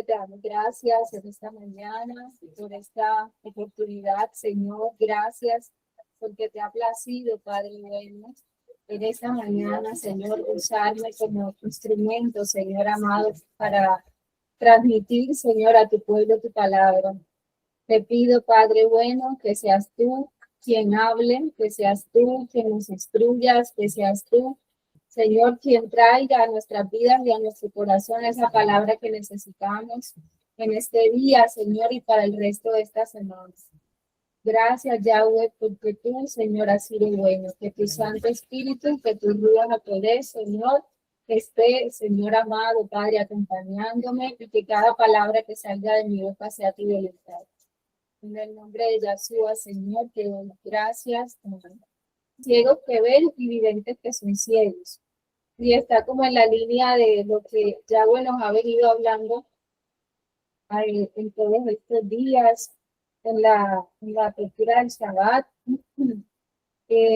Padre, te damos gracias en esta mañana, por esta oportunidad, Señor. Gracias porque te ha placido, Padre bueno, en esta mañana, Señor, usarme como instrumento, Señor amado, para transmitir, Señor, a tu pueblo tu palabra. Te pido, Padre bueno, que seas tú quien hable, que seas tú quien nos instruyas, que seas tú, Señor, quien traiga a nuestras vidas y a nuestro corazón esa palabra que necesitamos en este día, Señor, y para el resto de esta semana. Gracias, Yahweh, porque tú, Señor, has sido bueno. Que tu Santo Espíritu, que tu Ruach HaKodesh, Señor, esté, Señor amado, Padre, acompañándome y que cada palabra que salga de mi boca sea tu voluntad. En el nombre de Yahshua, Señor, te doy gracias. Ciegos que ven y videntes que son ciegos. Y está como en la línea de lo que Yahweh nos ha venido hablando en todos estos días, en la apertura del Shabbat.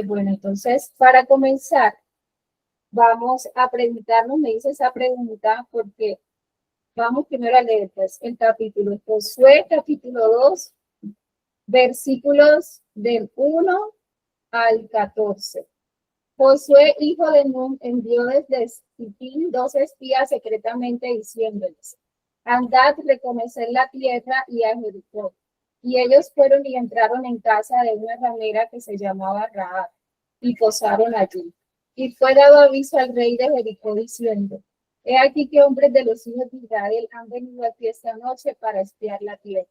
Bueno, entonces, para comenzar, vamos a preguntarnos, me hice esa pregunta porque vamos primero a leer pues, el capítulo Josué, capítulo 2, versículos del 1 al 14. Josué, hijo de Nun, envió desde Sittim 2 espías secretamente diciéndoles: andad, reconocer la tierra y a Jericó. Y ellos fueron y entraron en casa de una ramera que se llamaba Rahab, y posaron allí. Y fue dado aviso al rey de Jericó diciendo: he aquí que hombres de los hijos de Israel han venido aquí esta noche para espiar la tierra.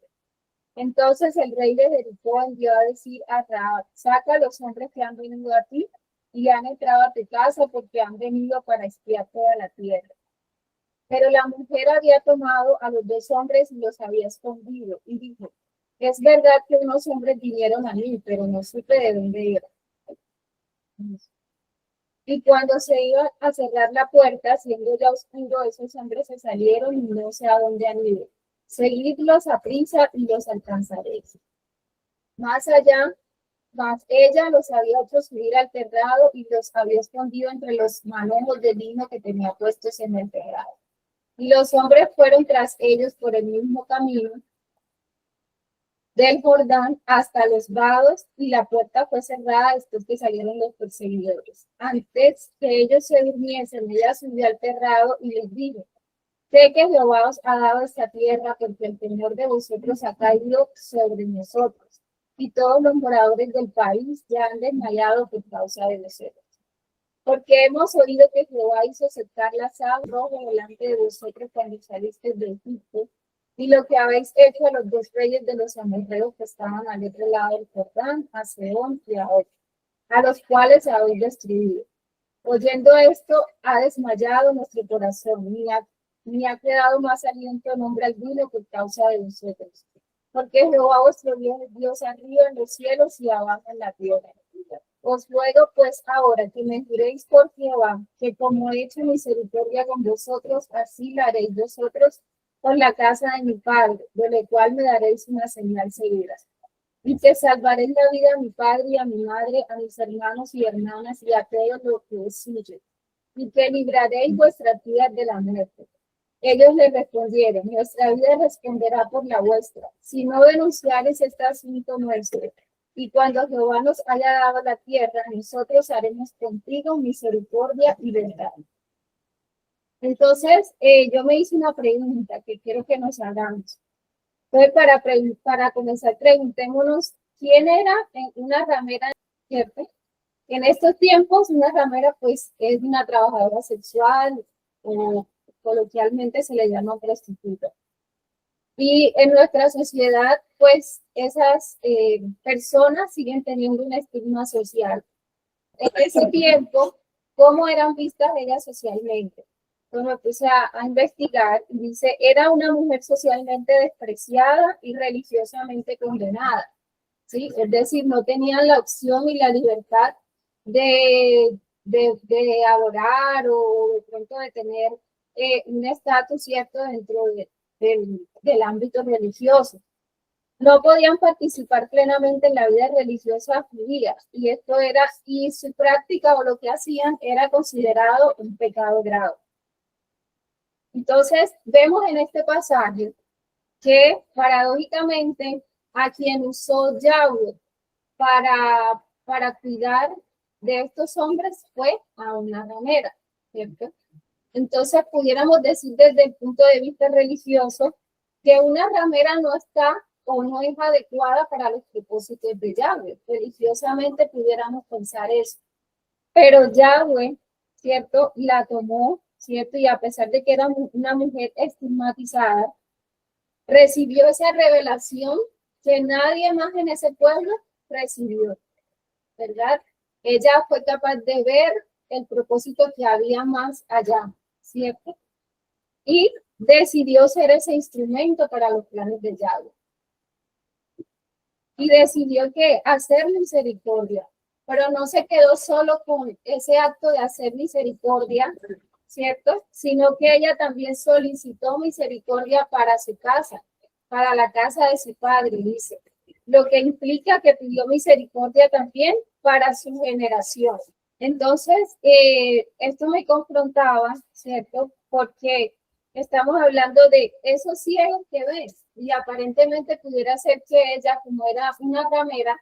Entonces el rey de Jericó envió a decir a Rahab: saca a los hombres que han venido a ti y han entrado a tu casa porque han venido para espiar toda la tierra. Pero la mujer había tomado a los 2 hombres y los había escondido y dijo: es verdad que unos hombres vinieron a mí, pero no supe de dónde eran. Y cuando se iba a cerrar la puerta, siendo ya oscuro, esos hombres se salieron y no sé a dónde han ido. Seguidlos a prisa y los alcanzaréis. Más allá, mas ella los había hecho subir al terrado y los había escondido entre los manojos de lino que tenía puestos en el terrado. Y los hombres fueron tras ellos por el mismo camino del Jordán hasta los vados, y la puerta fue cerrada después que salieron los perseguidores. Antes que ellos se durmiesen, ella subió al terrado y les dijo: sé que Jehová os ha dado esta tierra, porque el temor de vosotros ha caído sobre nosotros, y todos los moradores del país ya han desmayado por causa de vosotros. Porque hemos oído que Jehová hizo secar las aguas rojas delante de vosotros cuando salisteis de Egipto, y lo que habéis hecho a los 2 reyes de los amorreos que estaban al otro lado del Jordán, a Sehón y a Og, a los cuales habéis destruido. Oyendo esto, ha desmayado nuestro corazón, ni ha quedado más aliento en nombre alguno por causa de vosotros. Porque Jehová vuestro Dios es Dios arriba en los cielos y abajo en la tierra. Os ruego pues ahora que me juréis por Jehová, que como he hecho misericordia con vosotros, así la haréis vosotros con la casa de mi padre, de lo cual me daréis una señal segura. Y que salvaréis la vida a mi padre y a mi madre, a mis hermanos y hermanas y a todo lo que es suyo, y que libraréis vuestras vidas de la muerte. Ellos le respondieron: nuestra vida responderá por la vuestra, si no denunciares este asunto nuestro. Y cuando Jehová nos haya dado la tierra, nosotros haremos contigo misericordia y verdad. Entonces, yo me hice una pregunta que quiero que nos hagamos. Entonces, para comenzar, preguntémonos: ¿quién era una ramera? ¿Cierto? En estos tiempos, una ramera, pues, es una trabajadora sexual, o coloquialmente se le llama prostituta. Y en nuestra sociedad, pues, esas personas siguen teniendo un estigma social. En ese tiempo, ¿cómo eran vistas ellas socialmente? Entonces me puse a investigar y dice: era una mujer socialmente despreciada y religiosamente condenada, ¿sí? Es decir, no tenían la opción y la libertad de adorar o de pronto de tener un estatus cierto dentro del ámbito religioso. No podían participar plenamente en la vida religiosa judía, y su práctica o lo que hacían era considerado un pecado grave. Entonces, vemos en este pasaje que paradójicamente a quien usó Yahweh para cuidar de estos hombres fue a una ramera, ¿cierto? Entonces, pudiéramos decir desde el punto de vista religioso que una ramera no está o no es adecuada para los propósitos de Yahweh. Religiosamente pudiéramos pensar eso. Pero Yahweh, ¿cierto? La tomó, ¿cierto? Y a pesar de que era una mujer estigmatizada, recibió esa revelación que nadie más en ese pueblo recibió, ¿verdad? Ella fue capaz de ver el propósito que había más allá, ¿cierto? Y decidió ser ese instrumento para los planes de Yahweh. Y decidió que hacer misericordia, pero no se quedó solo con ese acto de hacer misericordia, ¿cierto? Sino que ella también solicitó misericordia para su casa, para la casa de su padre, dice. Lo que implica que pidió misericordia también para su generación. Entonces, esto me confrontaba, ¿cierto? Porque estamos hablando de esos ciegos que ves y aparentemente pudiera ser que ella, como era una ramera,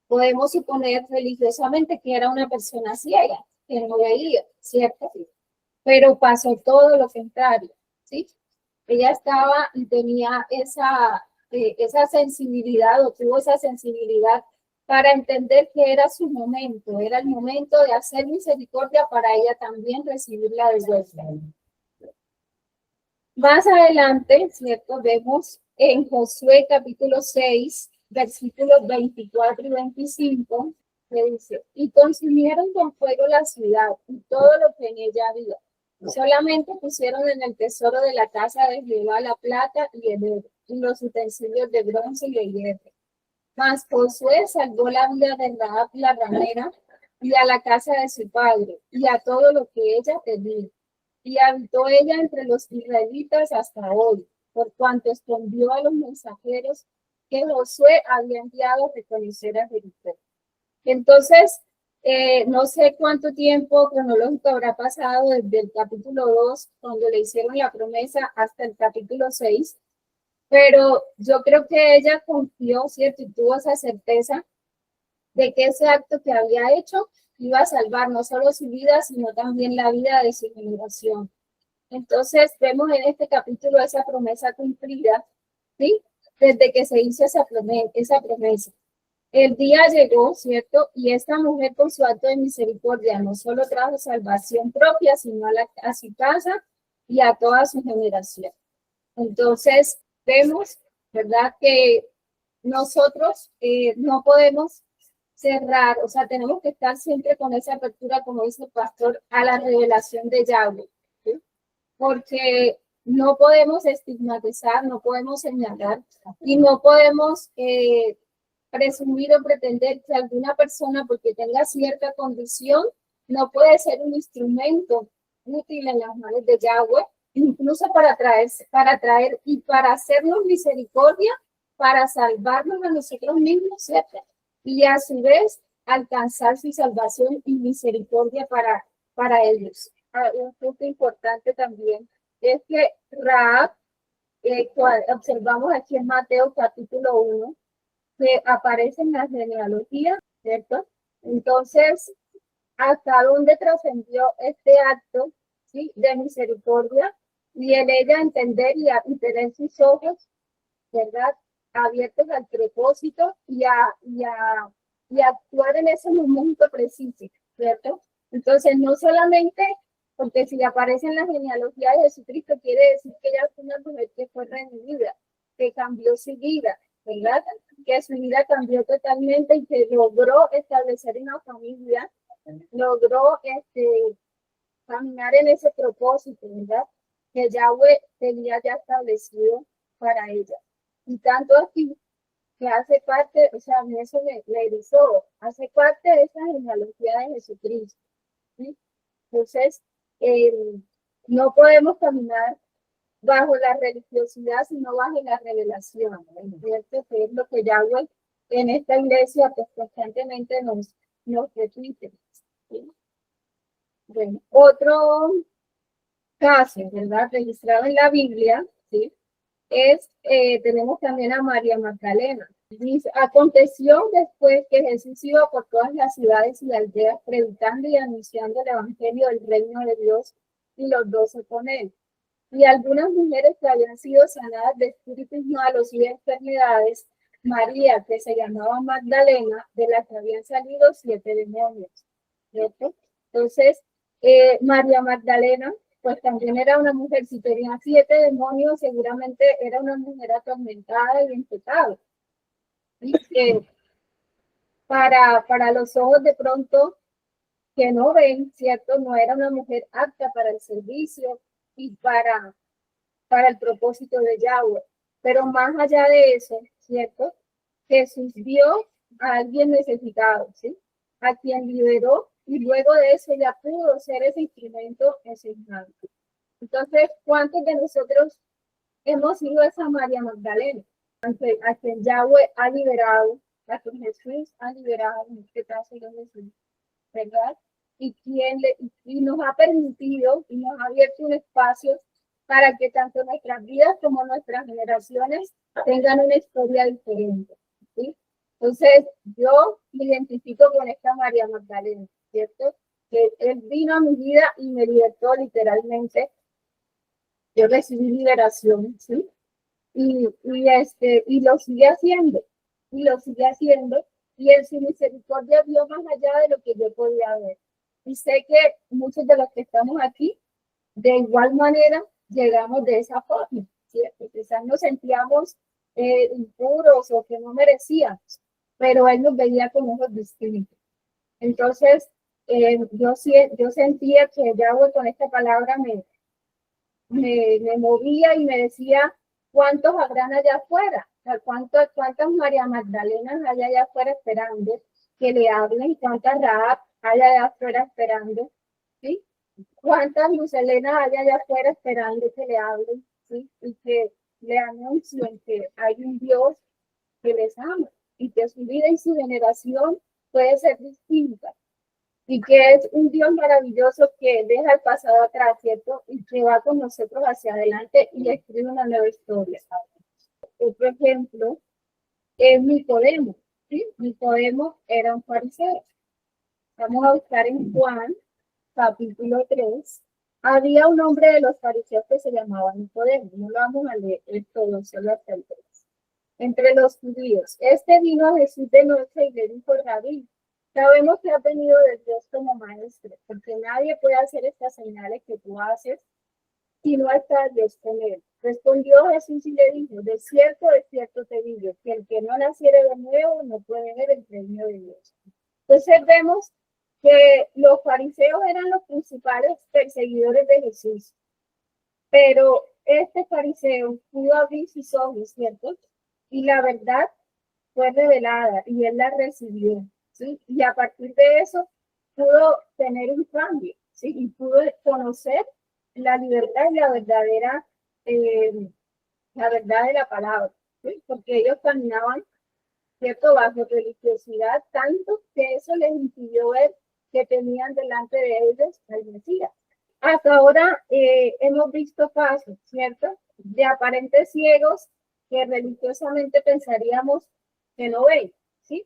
podemos suponer religiosamente que era una persona ciega, que no veía, ¿cierto? Pero pasó todo lo contrario, ¿sí? Ella estaba y tenía esa sensibilidad o tuvo esa sensibilidad para entender que era su momento, era el momento de hacer misericordia para ella también recibirla de vuelta. Más adelante, ¿cierto? Vemos en Josué capítulo 6, versículos 24 y 25, que dice, y consumieron con fuego la ciudad y todo lo que en ella había. Solamente pusieron en el tesoro de la casa de Jehová la plata y el oro, y los utensilios de bronce y de hierro. Mas Josué salvó la vida de Rahab la ramera y a la casa de su padre, y a todo lo que ella tenía. Y habitó ella entre los israelitas hasta hoy, por cuanto escondió a los mensajeros que Josué había enviado a reconocer a Jericó. Entonces, no sé cuánto tiempo cronológico habrá pasado desde el capítulo 2, cuando le hicieron la promesa, hasta el capítulo 6, pero yo creo que ella confió, ¿cierto? Y tuvo esa certeza de que ese acto que había hecho iba a salvar no solo su vida, sino también la vida de su generación. Entonces, vemos en este capítulo esa promesa cumplida, ¿sí? Desde que se hizo esa promesa. El día llegó, ¿cierto? Y esta mujer con su acto de misericordia no solo trajo salvación propia, sino a su casa y a toda su generación. Entonces, vemos, ¿verdad? Que nosotros no podemos cerrar, o sea, tenemos que estar siempre con esa apertura, como dice el pastor, a la revelación de Yahweh, ¿sí? Porque no podemos estigmatizar, no podemos señalar y no podemos presumir o pretender que alguna persona, porque tenga cierta condición, no puede ser un instrumento útil en las manos de Yahweh, incluso para traer y para hacernos misericordia, para salvarnos a nosotros mismos, ¿cierto? Y a su vez alcanzar su salvación y misericordia para ellos. Un punto importante también es que Rahab, observamos aquí en Mateo capítulo 1, que aparece en la genealogía, ¿cierto? Entonces, ¿hasta dónde trascendió este acto, ¿sí? De misericordia? Y en ella entender y tener sus ojos, ¿verdad? Abiertos al propósito y actuar en ese momento preciso, ¿cierto? Entonces, no solamente porque si aparece en la genealogía de Jesucristo, quiere decir que ella fue una mujer que fue redimida, que cambió su vida, ¿verdad? Que su vida cambió totalmente y que logró establecer una familia, logró caminar en ese propósito, ¿verdad? Que Yahweh tenía ya establecido para ella. Y tanto aquí que hace parte, o sea, a mí eso me erizó, hace parte de esa genealogía de Jesucristo, ¿sí? Entonces, eh, no podemos caminar bajo la religiosidad, sino bajo la revelación, ¿cierto? Que es lo que Yahweh en esta iglesia pues, constantemente nos repite, ¿sí? Bueno, casos, ¿verdad? Registrados en la Biblia, ¿sí? Tenemos también a María Magdalena. Dice, aconteció después que Jesús iba por todas las ciudades y aldeas predicando y anunciando el evangelio del reino de Dios y los 12 con él. Y algunas mujeres que habían sido sanadas de espíritus malos y de enfermedades, María, que se llamaba Magdalena, de la que habían salido 7 demonios. ¿Cierto? Entonces, María Magdalena, pues también era una mujer, si tenía 7 demonios, seguramente era una mujer atormentada y en pecado. Y que para los ojos de pronto que no ven, ¿cierto? No era una mujer apta para el servicio y para el propósito de Yahweh. Pero más allá de eso, ¿cierto? Jesús vio a alguien necesitado, ¿sí? A quien liberó y luego de eso ya pudo ser ese instrumento en sus manos. Entonces, ¿cuántos de nosotros hemos sido esa María Magdalena? A quien Yahweh ha liberado, a quien Jesús ha liberado, en este caso yo Jesús, ¿verdad? Y nos ha permitido y nos ha abierto un espacio para que tanto nuestras vidas como nuestras generaciones tengan una historia diferente, ¿sí? Entonces, yo me identifico con esta María Magdalena, ¿cierto? Que él vino a mi vida y me libertó literalmente. Yo recibí liberación, ¿sí? Y lo sigue haciendo, y lo sigue haciendo, y en su misericordia vio más allá de lo que yo podía ver. Y sé que muchos de los que estamos aquí, de igual manera, llegamos de esa forma, ¿cierto? Quizás nos sentíamos impuros o que no merecíamos, pero Él nos veía con ojos distintos. Entonces, yo sentía que Yahweh con esta palabra me movía y me decía, ¿cuántos habrán allá afuera? O sea, ¿cuántas María Magdalenas hay allá afuera esperando que le hablen? ¿Cuántas Rahab hay allá afuera esperando? ¿Sí? ¿Cuántas Lucelenas hay allá afuera esperando que le hablen? ¿Sí? Y que le anuncien que hay un Dios que les ama y que su vida y su generación puede ser distinta y que es un Dios maravilloso que deja el pasado atrás, ¿cierto? Y que va con nosotros hacia adelante y escribe una nueva historia. Otro ejemplo es Nicodemo, ¿sí? Nicodemo era un fariseo. Vamos a buscar en Juan, capítulo 3. Había un hombre de los fariseos que se llamaba Nicodemo. No lo vamos a leer todo, solo hasta el 3. Entre los judíos. Este vino a Jesús de noche y le dijo, Rabí, sabemos que has venido de Dios como maestro, porque nadie puede hacer estas señales que tú haces si no está Dios con él. Respondió Jesús y le dijo, de cierto te digo, que el que no naciere de nuevo no puede ver el reino de Dios. Entonces vemos que los fariseos eran los principales perseguidores de Jesús, pero este fariseo pudo abrir sus ojos, ¿cierto? Y la verdad fue revelada y él la recibió, ¿sí? Y a partir de eso pudo tener un cambio, ¿sí? Y pudo conocer la libertad y eh, la verdad de la palabra, ¿sí? Porque ellos caminaban, ¿cierto? Bajo religiosidad, tanto que eso les impidió ver que tenían delante de ellos al Mesías. Hasta ahora hemos visto casos, ¿cierto? De aparentes ciegos que religiosamente pensaríamos que no ven, ¿sí?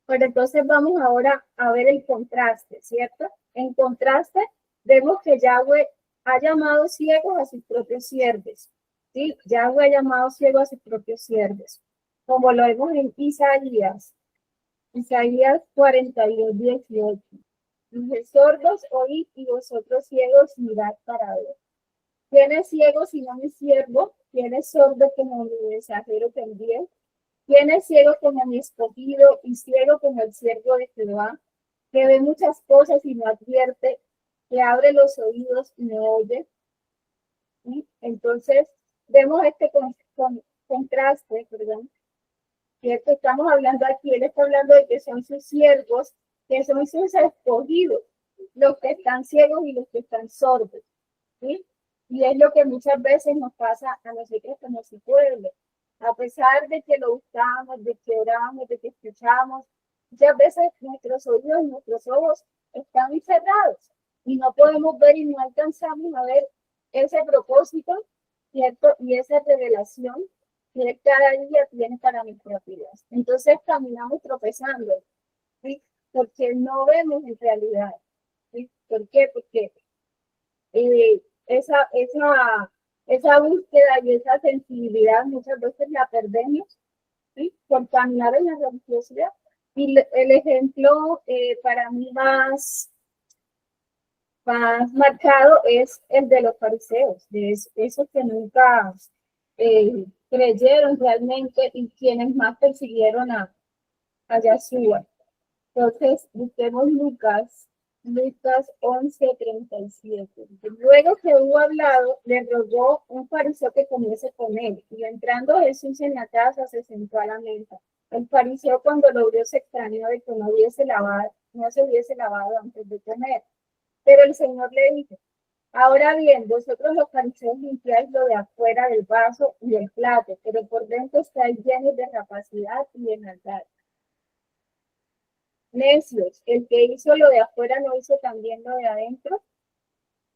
Pero entonces vamos ahora a ver el contraste, ¿cierto? En contraste, vemos que Yahweh ha llamado ciegos a sus propios siervos, ¿sí? Yahweh ha llamado ciegos a sus propios siervos, como lo vemos en Isaías 42:18. Dije, sordos oíd y vosotros ciegos mirad para ver. ¿Quién es ciego sino mi siervo? ¿Quién es sordo como mi mensajero que envié? ¿Quién es ciego como mi escogido y ciego como el siervo de Jehová? Que ve muchas cosas y no advierte, que abre los oídos y no oye. ¿Sí? Entonces, vemos este contraste, perdón, ¿cierto? Estamos hablando aquí, él está hablando de que son sus siervos, que son sus escogidos, los que están ciegos y los que están sordos, ¿sí? Y es lo que muchas veces nos pasa a nosotros como su pueblo. A pesar de que lo buscamos, de que oramos, de que escuchamos, muchas veces nuestros oídos y nuestros ojos están cerrados y no podemos ver y no alcanzamos a ver ese propósito, ¿cierto? Y esa revelación que cada día tiene para nuestras vidas. Entonces caminamos tropezando, ¿sí? Porque no vemos en realidad, ¿sí? ¿Por qué? Porque eh, esa, esa, esa búsqueda y esa sensibilidad muchas veces la perdemos, ¿sí? Por caminar en la religiosidad. Y el ejemplo para mí más marcado es el de los fariseos, de esos que nunca creyeron realmente y quienes más persiguieron a Yahshua. Entonces, busquemos Lucas 11:37. Luego que hubo hablado, le rogó un fariseo que comiese con él, y entrando Jesús en la casa, se sentó a la mesa. El fariseo, cuando lo vio, se extrañó de que no se hubiese lavado antes de comer. Pero el Señor le dijo: ahora bien, vosotros los fariseos limpiáis lo de afuera del vaso y del plato, pero por dentro estáis llenos de rapacidad y de maldad. Necios, el que hizo lo de afuera no hizo también lo de adentro,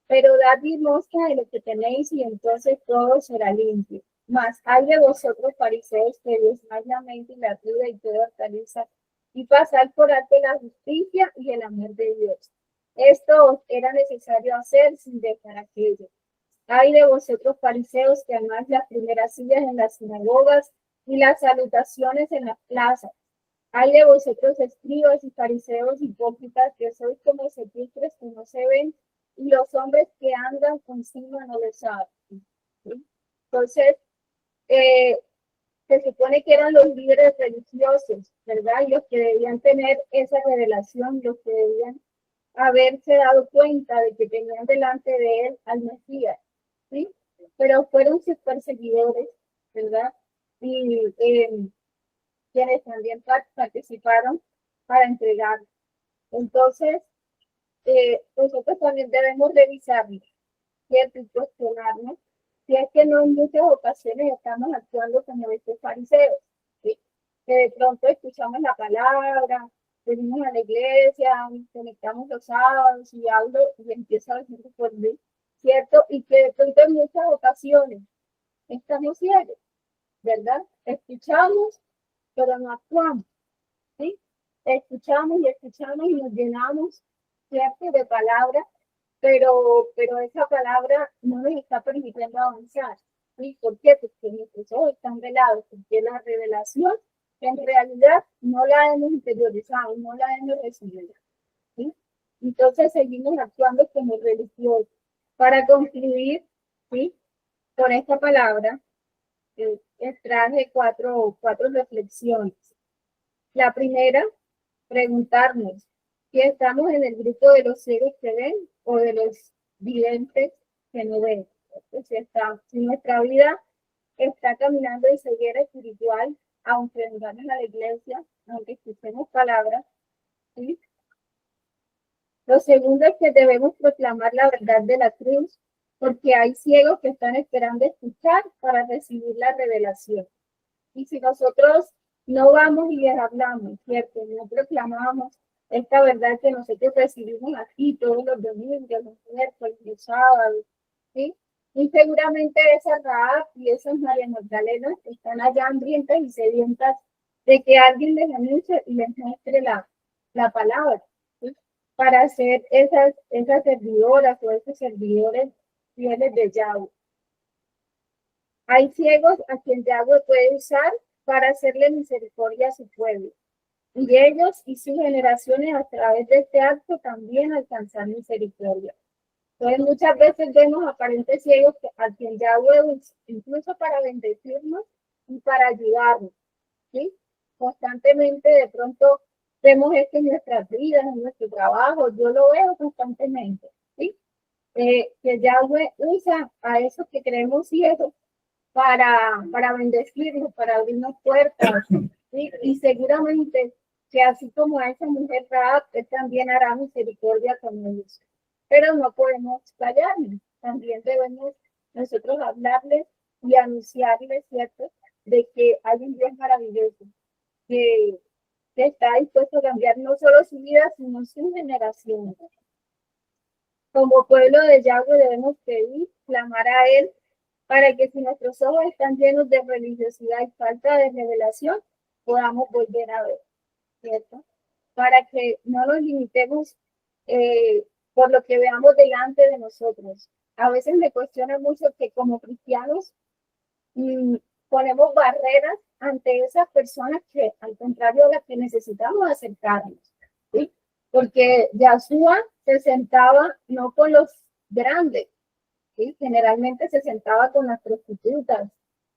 pero dad limosna de lo que tenéis y entonces todo será limpio. Mas hay de vosotros fariseos que diezmáis la mente y la duda y toda hortaliza y pasar por alto la justicia y el amor de Dios. Esto os era necesario hacer sin dejar aquello. Hay de vosotros fariseos que amáis las primeras sillas en las sinagogas y las salutaciones en las plazas. Hay de vosotros escribas y fariseos hipócritas que sois como sepulcros que no se ven y los hombres que andan consigo no lo saben. ¿Sí? Entonces, eh, se supone que eran los líderes religiosos, ¿verdad? Y los que debían tener esa revelación, los que debían haberse dado cuenta de que tenían delante de él al Mesías, ¿sí? Pero fueron sus perseguidores, ¿verdad? Y quienes también participaron para entregar. Entonces, nosotros también debemos revisarnos, ¿cierto? Y cuestionarnos si es que no en muchas ocasiones estamos actuando como estos fariseos, ¿sí? Que de pronto escuchamos la palabra, venimos a la iglesia, conectamos los sábados y hablo y empiezo a decir por mí, ¿cierto? Y que de pronto en muchas ocasiones estamos ciegos, ¿verdad? Escuchamos, pero no actuamos, ¿sí? Escuchamos y nos llenamos, ¿cierto? De palabras, pero esa palabra no nos está permitiendo avanzar. ¿Sí? ¿Por qué? Porque nuestros ojos están velados, porque la revelación en realidad no la hemos interiorizado, no la hemos recibido. ¿Sí? Entonces seguimos actuando como religiosos. Para concluir, ¿sí? Con esta palabra, traje cuatro reflexiones. La primera, preguntarnos si estamos en el grupo de los ciegos que ven o de los videntes que no ven. Si nuestra vida está caminando en ceguera espiritual, aunque vengamos a la iglesia, aunque escuchemos palabras, ¿sí? Lo segundo es que debemos proclamar la verdad de la cruz, porque hay ciegos que están esperando escuchar para recibir la revelación. Y si nosotros no vamos y les hablamos, ¿cierto? No proclamamos esta verdad que nosotros recibimos aquí todos los domingos, los miércoles, los sábados, ¿sí? Y seguramente esas Rahab y esas María Magdalena están allá hambrientas y sedientas de que alguien les anuncie y les muestre la palabra, ¿sí? Para ser esas servidoras o esos servidores fieles de Yahweh. Hay ciegos a quien Yahweh puede usar para hacerle misericordia a su pueblo. Y ellos y sus generaciones a través de este acto también alcanzan misericordia. Entonces muchas veces vemos aparentes ciegos a quien Yahweh usa, incluso para bendecirnos y para ayudarnos. ¿Sí? Constantemente de pronto vemos esto en nuestras vidas, en nuestro trabajo, yo lo veo constantemente. ¿Sí? Que Yahweh usa a esos que creemos ciegos para bendecirnos, para abrirnos puertas, ¿sí? Y seguramente que así como a esa mujer Rahab, él también hará misericordia con ellos. Pero no podemos callarnos, también debemos nosotros hablarles y anunciarles, ¿cierto? De que hay un Dios maravilloso, que, que está dispuesto a cambiar no solo su vida, sino su generación. Como pueblo de Yahweh debemos pedir, clamar a Él, para que si nuestros ojos están llenos de religiosidad y falta de revelación, podamos volver a ver, ¿cierto? Para que no nos limitemos por lo que veamos delante de nosotros. A veces me cuestiona mucho que como cristianos ponemos barreras ante esas personas que, al contrario, las que necesitamos acercarnos, ¿sí? Porque Yahshua se sentaba no con los grandes, ¿sí? Generalmente se sentaba con las prostitutas,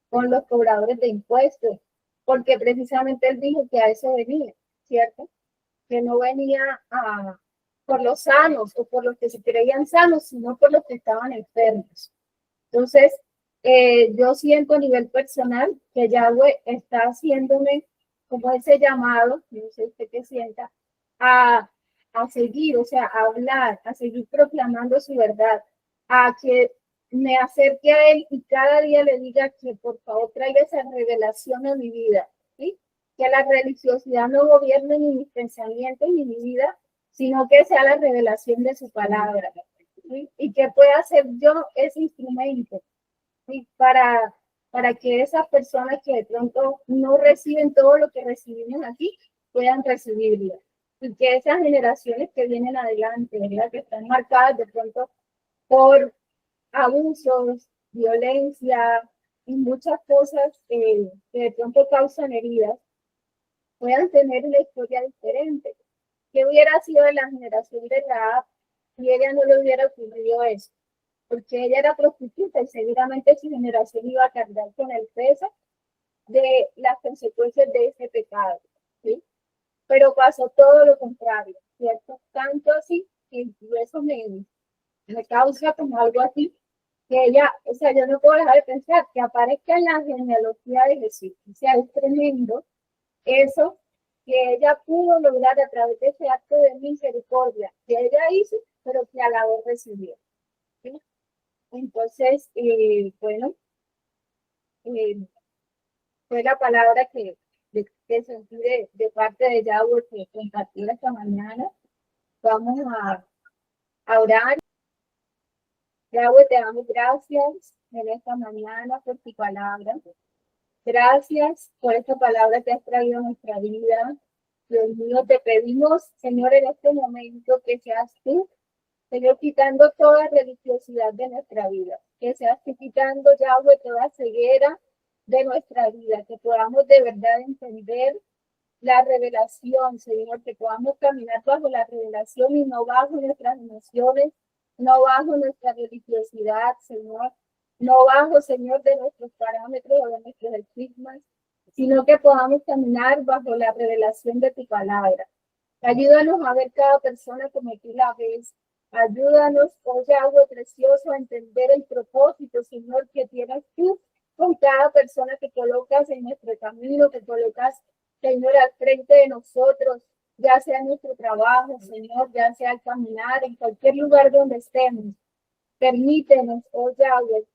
con los cobradores de impuestos, porque precisamente él dijo que a eso venía, ¿cierto? Que no venía por los sanos o por los que se creían sanos, sino por los que estaban enfermos. Entonces, yo siento a nivel personal que Yahweh está haciéndome como ese llamado, no sé usted qué sienta, a, a seguir, o sea, a hablar, a seguir proclamando su verdad, a que me acerque a Él y cada día le diga que por favor traiga esa revelación a mi vida, ¿sí? Que la religiosidad no gobierne ni mis pensamientos ni mi vida, sino que sea la revelación de su palabra. ¿Sí? Y que pueda ser yo ese instrumento, ¿sí? Para que esas personas que de pronto no reciben todo lo que recibimos aquí, puedan recibirlo. Y que esas generaciones que vienen adelante, ¿verdad? Que están marcadas de pronto por abusos, violencia y muchas cosas que de pronto causan heridas, puedan tener una historia diferente. ¿Qué hubiera sido de la generación de Rahab si ella no le hubiera ocurrido eso? Porque ella era prostituta y seguramente su generación iba a cargar con el peso de las consecuencias de ese pecado, ¿sí? Pero pasó todo lo contrario, ¿cierto? Tanto así que eso me causa como algo así, que ella, o sea, yo no puedo dejar de pensar que aparezca en la genealogía de Jesús, o sea, es tremendo eso que ella pudo lograr a través de ese acto de misericordia que ella hizo, pero que a la vez recibió, ¿sí? Entonces, bueno, eh, fue la palabra que sentí de parte de Yahweh que compartí esta mañana. Vamos a orar. Yahweh, te damos gracias en esta mañana por tu palabra. Gracias por esta palabra que has traído a nuestra vida. Dios mío, te pedimos, Señor, en este momento que seas tú, Señor, quitando toda religiosidad de nuestra vida, que seas tú quitando, Yahweh, toda ceguera de nuestra vida, que podamos de verdad entender la revelación, Señor, que podamos caminar bajo la revelación y no bajo nuestras emociones, no bajo nuestra religiosidad, Señor, no bajo, Señor, de nuestros parámetros o de nuestros estigmas, sino que podamos caminar bajo la revelación de tu palabra. Ayúdanos a ver cada persona como tú la ves. Ayúdanos, oh Yahweh precioso, a entender el propósito, Señor, que tienes tú con cada persona que colocas en nuestro camino, que colocas, Señor, al frente de nosotros, ya sea en nuestro trabajo, Señor, ya sea al caminar, en cualquier lugar donde estemos. Permítenos, oh Yahweh,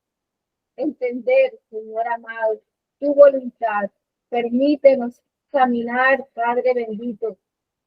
entender, Señor amado, tu voluntad. Permítenos caminar, Padre bendito.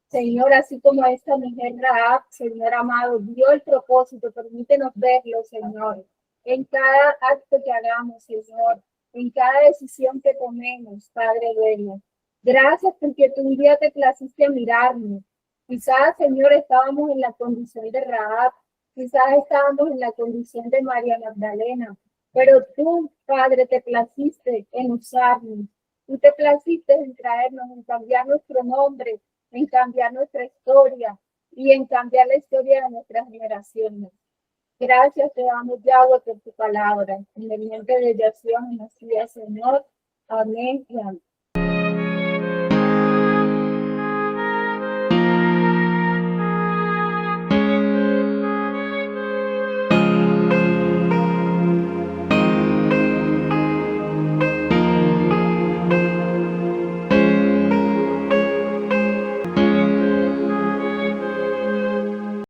Señor, así como esta mujer Rahab, Señor amado, vio el propósito, permítenos verlo, Señor, en cada acto que hagamos, Señor, en cada decisión que tomemos, Padre bueno. Gracias porque tú un día te placiste a mirarnos. Quizás, Señor, estábamos en la condición de Rahab, quizás estábamos en la condición de María Magdalena, pero tú, Padre, te placiste en usarnos. Tú te placiste en traernos, en cambiar nuestro nombre, en cambiar nuestra historia y en cambiar la historia de nuestras generaciones. Gracias te damos, Yahweh, por tu palabra. En el nombre de Yahshua, Mesías, Señor. Amén y amén.